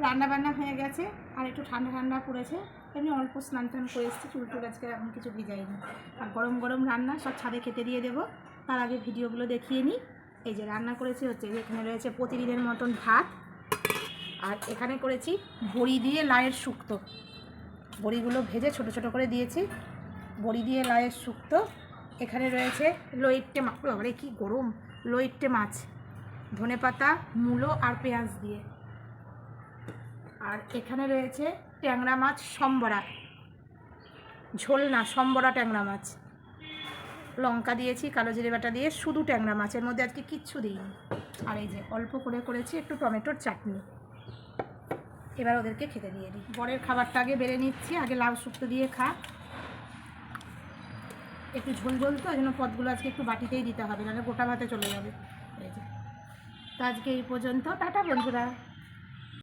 রান্না বান্না হয়ে গেছে, আর একটু ঠান্ডা ঠান্ডা পড়েছে, এমনি অল্প স্নান টান করে এসেছি, চুল টুল আজকে এখন কিছু ভিজাইনি। আর গরম গরম রান্না সব ছাদে খেতে দিয়ে দেবো, তার আগে ভিডিওগুলো দেখিয়ে নিই। এই যে রান্না করেছি হচ্ছে, এখানে রয়েছে প্রতিদিনের মতন ভাত, আর এখানে করেছি বড়ি দিয়ে লায়ের শুক্তো। বড়িগুলো ভেজে ছোট ছোট করে দিয়েছি, বড়ি দিয়ে লায়ের শুক্তো। এখানে রয়েছে লইট্টে মাছ, বাবারে কি গরম, লইট্টে মাছ, ধনেপাতা, মূলো আর পেঁয়াজ দিয়ে। আর এখানে রয়েছে ট্যাংরা মাছ সম্বরা, ঝোল না, সম্বরা ট্যাংরা মাছ, লঙ্কা দিয়েছি, কালো জিরে বাটা দিয়ে, শুধু ট্যাংরা মাছের মধ্যে আজকে কিচ্ছু দিইনি। আর এই যে অল্প করে করেছি একটু টমেটোর চাটনি। এবার ওদেরকে খেতে দিয়ে দিই। বরের খাবারটা আগে বেড়ে নিচ্ছি, আগে লাউ শুক্তো দিয়ে খা, একটু ঝোল ঝোল তো, ওই জন্য পদগুলো আজকে একটু বাটিতেই দিতে হবে, নাহলে গোটা ভাতে চলে যাবে। এই যে তো আজকে এই পর্যন্ত, টাটা বন্ধুরা।